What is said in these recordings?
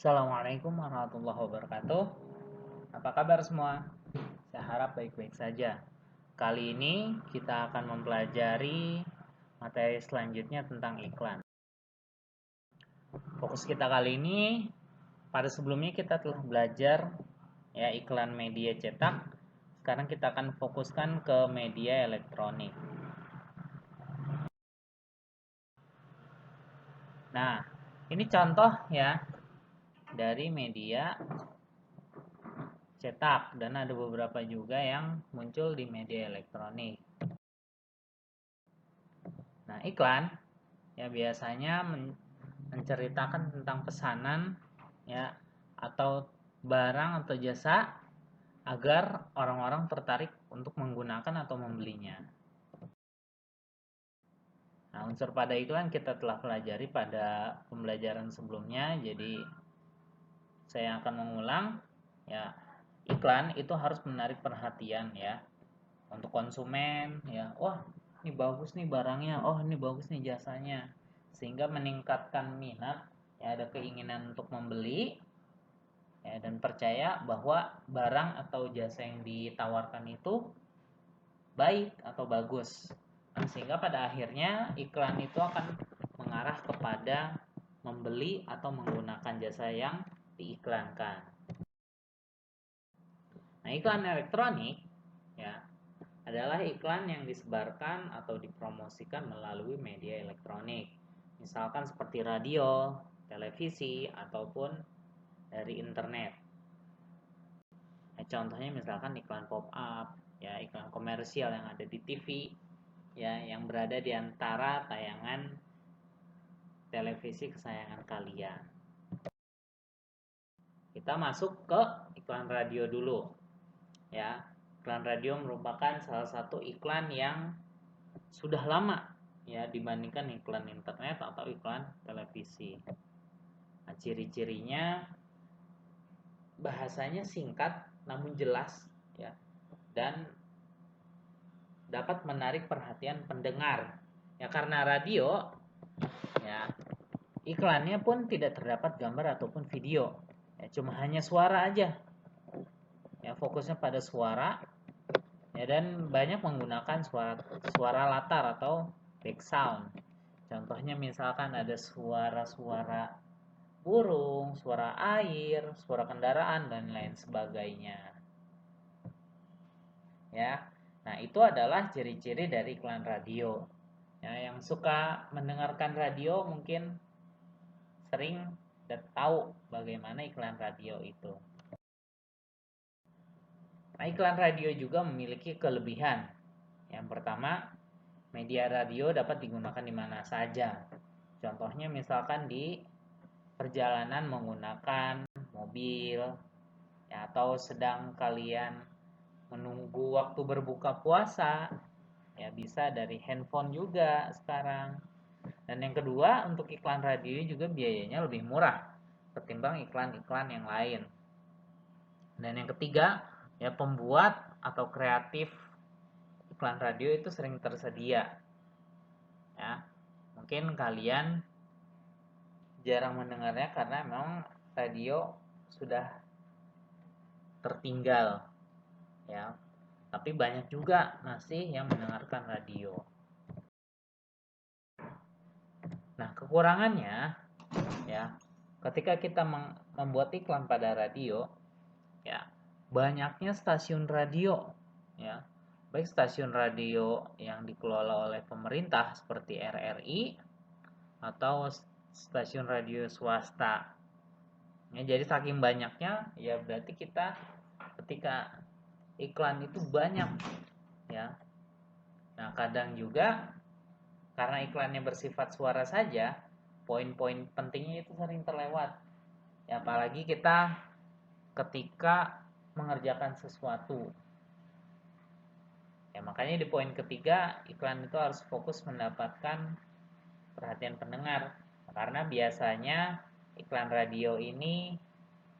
Assalamualaikum warahmatullahi wabarakatuh. Apa kabar semua? Saya harap baik-baik saja. Kali ini kita akan mempelajari materi selanjutnya tentang iklan. Fokus kita kali ini, pada sebelumnya kita telah belajar ya iklan media cetak. Sekarang kita akan fokuskan ke media elektronik. Nah, ini contoh ya dari media cetak dan ada beberapa juga yang muncul di media elektronik. Nah, iklan ya biasanya menceritakan tentang pesanan ya atau barang atau jasa agar orang-orang tertarik untuk menggunakan atau membelinya. Nah, unsur pada iklan kita telah pelajari pada pembelajaran sebelumnya, jadi saya akan mengulang ya. Iklan itu harus menarik perhatian ya untuk konsumen ya. Wah, ini bagus nih barangnya, oh ini bagus nih jasanya, sehingga meningkatkan minat ya, ada keinginan untuk membeli ya, dan percaya bahwa barang atau jasa yang ditawarkan itu baik atau bagus. Nah, sehingga pada akhirnya iklan itu akan mengarah kepada membeli atau menggunakan jasa yang diiklankan. Nah, iklan elektronik ya adalah iklan yang disebarkan atau dipromosikan melalui media elektronik. Misalkan seperti radio, televisi, ataupun dari internet. Nah, contohnya misalkan iklan pop-up, ya iklan komersial yang ada di TV, ya yang berada di antara tayangan televisi kesayangan kalian. Kita masuk ke iklan radio dulu. Ya, iklan radio merupakan salah satu iklan yang sudah lama ya dibandingkan iklan internet atau iklan televisi. Nah, ciri-cirinya bahasanya singkat namun jelas ya, dan dapat menarik perhatian pendengar. Ya karena radio ya iklannya pun tidak terdapat gambar ataupun video. Ya, cuma hanya suara aja. Ya fokusnya pada suara ya, dan banyak menggunakan suara latar atau background. Contohnya misalkan ada suara-suara burung, suara air, suara kendaraan dan lain sebagainya. Ya. Nah, itu adalah ciri-ciri dari iklan radio. Ya, yang suka mendengarkan radio mungkin sering dan tahu bagaimana iklan radio itu. Nah, iklan radio juga memiliki kelebihan. Yang pertama, media radio dapat digunakan di mana saja. Contohnya misalkan di perjalanan menggunakan mobil ya, atau sedang kalian menunggu waktu berbuka puasa ya, bisa dari handphone juga sekarang. Dan yang kedua, untuk iklan radio juga biayanya lebih murah ketimbang iklan-iklan yang lain. Dan yang ketiga, ya pembuat atau kreatif iklan radio itu sering tersedia. Ya, mungkin kalian jarang mendengarnya karena memang radio sudah tertinggal ya. Tapi banyak juga masih yang mendengarkan radio. Nah, kekurangannya ya, ketika kita membuat iklan pada radio ya, banyaknya stasiun radio ya, baik stasiun radio yang dikelola oleh pemerintah seperti RRI atau stasiun radio swasta. Ya, jadi saking banyaknya ya berarti kita ketika iklan itu banyak ya. Nah, kadang juga karena iklannya bersifat suara saja, poin-poin pentingnya itu sering terlewat. Ya, apalagi kita ketika mengerjakan sesuatu. Ya, makanya di poin ketiga, iklan itu harus fokus mendapatkan perhatian pendengar. Karena biasanya iklan radio ini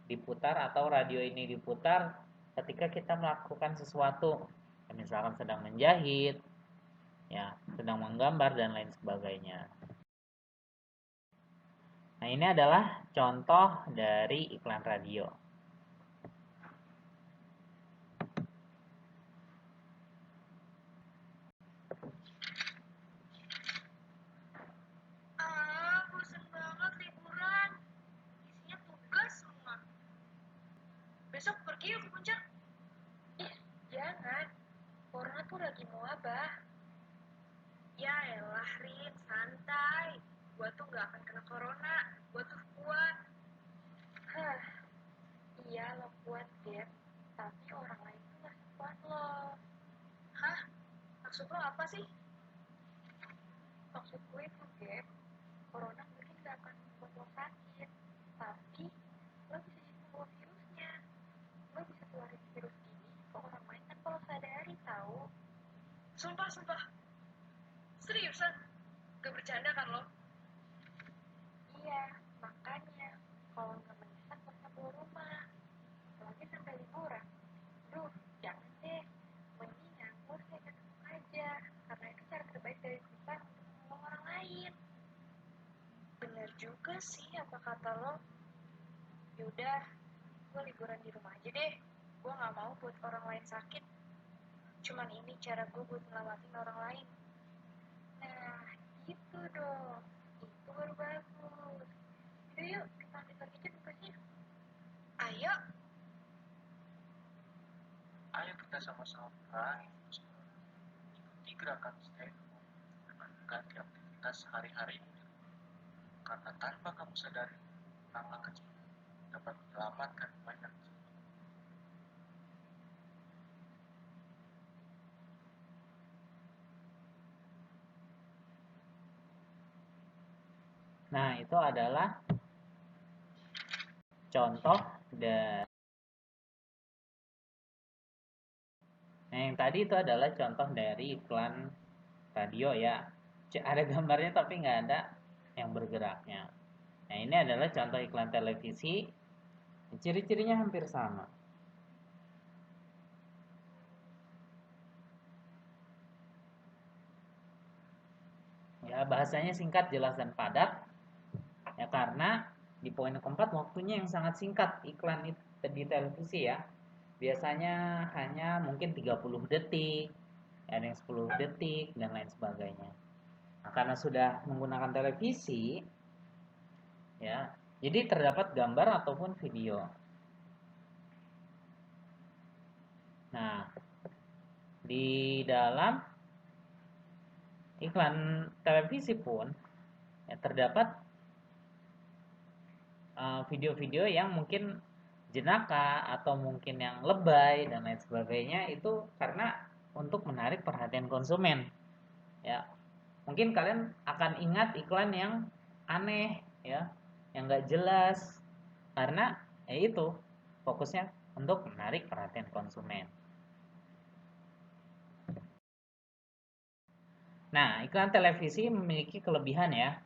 diputar atau radio ini diputar ketika kita melakukan sesuatu. Ya, misalkan sedang menjahit, ya, sedang menggambar dan lain sebagainya. Nah, ini adalah contoh dari iklan radio. Bosan banget liburan. Isinya tugas semua. Besok pergi yuk ke puncak. Ih, jangan. Corona tuh lagi mewabah. Ya elah, Rin, santai. Gua tuh gak akan kena corona. Gua tuh kuat. Hah, iya lo kuat, Gap. Tapi orang lain tuh gak kuat lo. Hah? Maksud lo apa sih? Maksud gue tuh, Gap, corona mungkin gak akan membuat lo sakit. Tapi, lo bisa jadi pembawa virusnya. Lo bisa keluarin virus ini ke orang lain tanpa lo sadari, tahu? Sumpah. Seriusan? Gak bercanda kan lo? Iya, makanya kalau nggak mendesak gak usah keluar rumah. Apalagi sampai liburan. Duh, jangan deh. Mendingan lo stay ke rumah aja. Karena itu cara terbaik dari kita untuk menolong orang lain. Bener juga sih apa kata lo. Yaudah, gue liburan di rumah aja deh. Gue gak mau buat orang lain sakit. Cuman ini cara gue buat nyelamatin orang lain. Nah, gitu dong. Itu baru bagus. Yuk, yuk, kita ambil lagi aja tugasnya. Ayo. Ayo kita sama-sama kurangi virus corona. Ikuti gerakan stay at home dengan mengganti aktivitas sehari-harimu di rumah. Karena tanpa kamu sadari, langkah kecil dapat menyelamatkan banyak jiwa. Nah, itu adalah contoh dari yang tadi itu adalah contoh dari iklan radio ya. Ada gambarnya tapi nggak ada yang bergeraknya. Nah, ini adalah contoh iklan televisi. Ciri-cirinya hampir sama. Ya, bahasanya singkat, jelas, dan padat. Ya, karena di poin keempat waktunya yang sangat singkat iklan di televisi ya. Biasanya hanya mungkin 30 detik, ada yang 10 detik, dan lain sebagainya. Nah, karena sudah menggunakan televisi, ya, jadi terdapat gambar ataupun video. Nah, di dalam iklan televisi pun ya, terdapat video-video yang mungkin jenaka atau mungkin yang lebay dan lain sebagainya, itu karena untuk menarik perhatian konsumen ya. Mungkin kalian akan ingat iklan yang aneh ya, yang nggak jelas, karena itu fokusnya untuk menarik perhatian konsumen. Nah, iklan televisi memiliki kelebihan ya.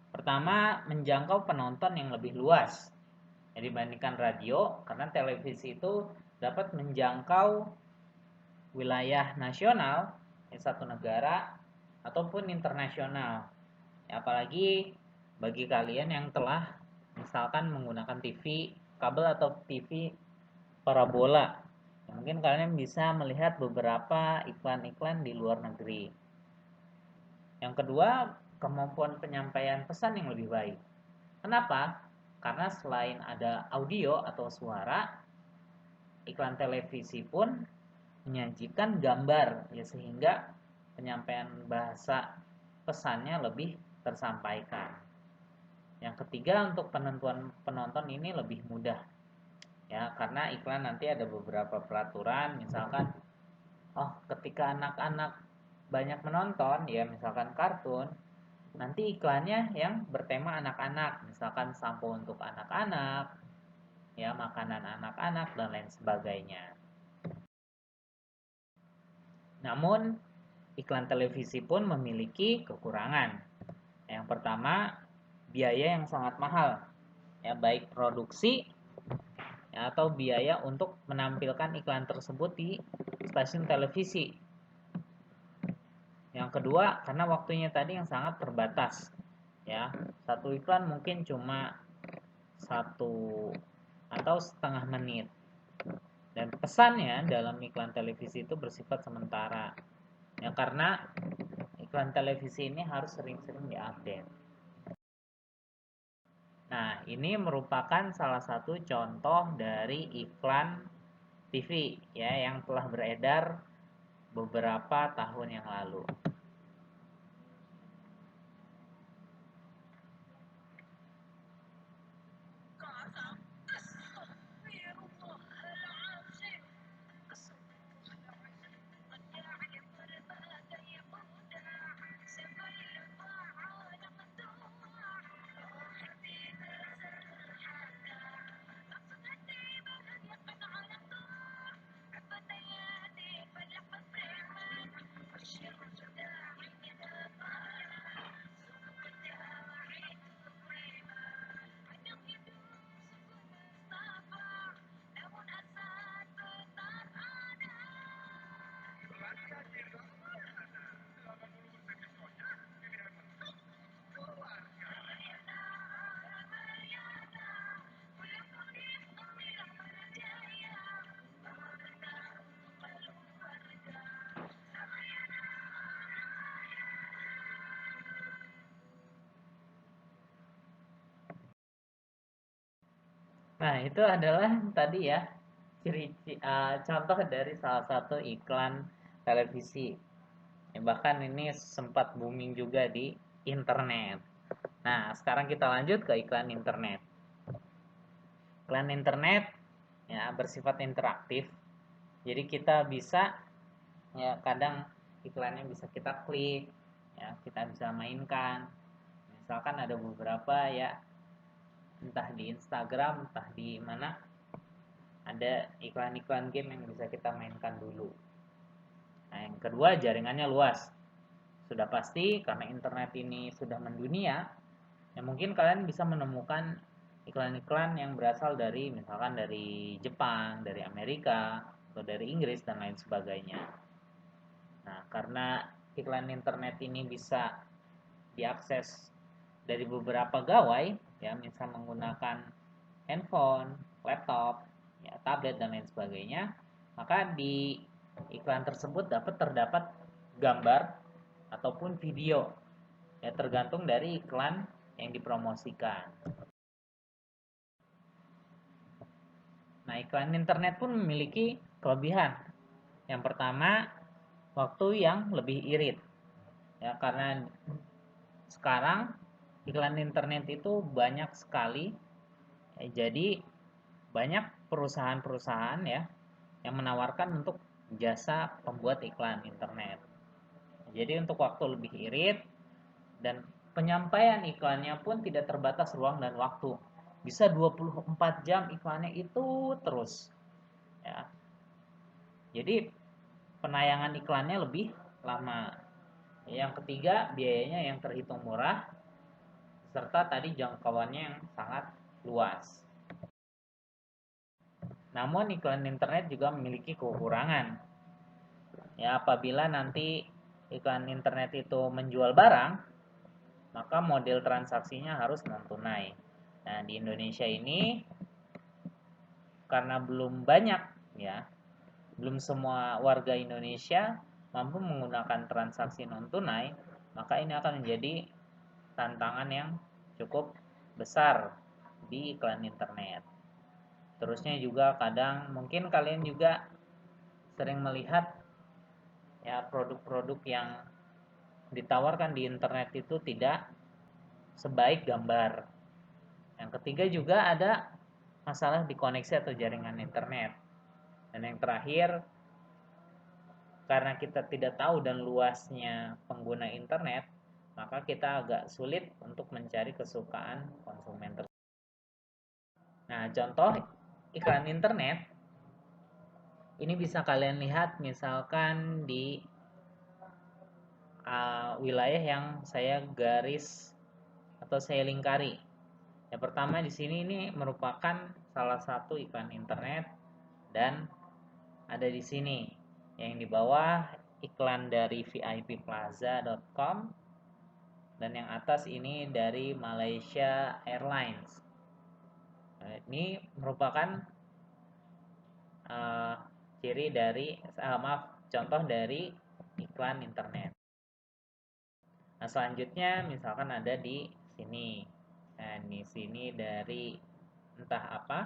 Pertama, menjangkau penonton yang lebih luas ya, dibandingkan radio, karena televisi itu dapat menjangkau wilayah nasional di satu negara ataupun internasional. Ya, apalagi bagi kalian yang telah misalkan menggunakan TV kabel atau TV parabola, ya, mungkin kalian bisa melihat beberapa iklan-iklan di luar negeri. Yang kedua, kemampuan penyampaian pesan yang lebih baik. Kenapa? Karena selain ada audio atau suara, iklan televisi pun menyajikan gambar ya, sehingga penyampaian bahasa pesannya lebih tersampaikan. Yang ketiga, untuk penentuan penonton ini lebih mudah ya, karena iklan nanti ada beberapa peraturan, misalkan ketika anak-anak banyak menonton ya, misalkan kartun, nanti iklannya yang bertema anak-anak, misalkan sampo untuk anak-anak ya, makanan anak-anak, dan lain sebagainya. Namun iklan televisi pun memiliki kekurangan. Yang pertama, biaya yang sangat mahal ya, baik produksi ya, atau biaya untuk menampilkan iklan tersebut di stasiun televisi. Yang kedua, karena waktunya tadi yang sangat terbatas ya. Satu iklan mungkin cuma 1 atau setengah menit. Dan pesannya dalam iklan televisi itu bersifat sementara. Ya, karena iklan televisi ini harus sering-sering diupdate. Nah, ini merupakan salah satu contoh dari iklan TV ya yang telah beredar beberapa tahun yang lalu. Nah, itu adalah tadi ya contoh dari salah satu iklan televisi. Ya, bahkan ini sempat booming juga di internet. Nah, sekarang kita lanjut ke iklan internet. Iklan internet ya bersifat interaktif. Jadi kita bisa ya kadang iklannya bisa kita klik, ya kita bisa mainkan. Misalkan ada beberapa ya entah di Instagram, entah di mana ada iklan-iklan game yang bisa kita mainkan dulu. Nah, yang kedua jaringannya luas. Sudah pasti karena internet ini sudah mendunia, ya mungkin kalian bisa menemukan iklan-iklan yang berasal dari misalkan dari Jepang, dari Amerika, atau dari Inggris dan lain sebagainya. Nah, karena iklan internet ini bisa diakses dari beberapa gawai, ya misal menggunakan handphone, laptop, ya, tablet dan lain sebagainya, maka di iklan tersebut terdapat gambar ataupun video, ya tergantung dari iklan yang dipromosikan. Nah, iklan internet pun memiliki kelebihan. Yang pertama, waktu yang lebih irit. Ya, karena sekarang iklan internet itu banyak sekali. Jadi banyak perusahaan-perusahaan ya yang menawarkan untuk jasa pembuat iklan internet. Jadi untuk waktu lebih irit dan penyampaian iklannya pun tidak terbatas ruang dan waktu. Bisa 24 jam iklannya itu terus. Ya. Jadi penayangan iklannya lebih lama. Yang ketiga, biayanya yang terhitung murah serta tadi jangkauannya yang sangat luas. Namun iklan internet juga memiliki kekurangan. Ya, apabila nanti iklan internet itu menjual barang, maka model transaksinya harus non tunai. Nah, di Indonesia ini karena belum banyak ya, belum semua warga Indonesia mampu menggunakan transaksi non tunai, maka ini akan menjadi tantangan yang cukup besar di iklan internet. Terusnya juga kadang mungkin kalian juga sering melihat ya produk-produk yang ditawarkan di internet itu tidak sebaik gambar. Yang ketiga juga ada masalah di koneksi atau jaringan internet. Dan yang terakhir, karena kita tidak tahu dan luasnya pengguna internet, maka kita agak sulit untuk mencari kesukaan konsumen tersebut. Nah, contoh iklan internet ini bisa kalian lihat misalkan di wilayah yang saya garis atau saya lingkari. Yang pertama di sini ini merupakan salah satu iklan internet dan ada di sini yang di bawah iklan dari vipplaza.com dan yang atas ini dari Malaysia Airlines. Ini merupakan ciri dari contoh dari iklan internet. Nah, selanjutnya misalkan ada di sini. Nah, di sini dari entah apa.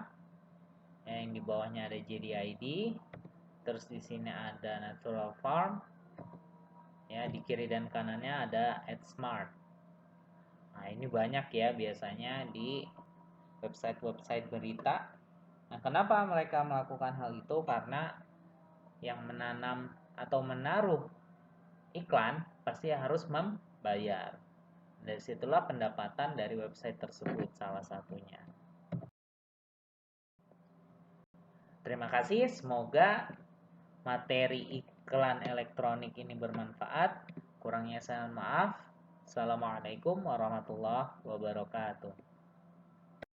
Yang di bawahnya ada JDID. Terus di sini ada Natural Farm. Ya, di kiri dan kanannya ada AdSmart. Nah, ini banyak ya biasanya di website-website berita. Nah, kenapa mereka melakukan hal itu? Karena yang menanam atau menaruh iklan pasti harus membayar. Dari situlah pendapatan dari website tersebut salah satunya. Terima kasih, semoga materi iklan elektronik ini bermanfaat. Kurangnya saya mohon maaf. Assalamualaikum warahmatullahi wabarakatuh.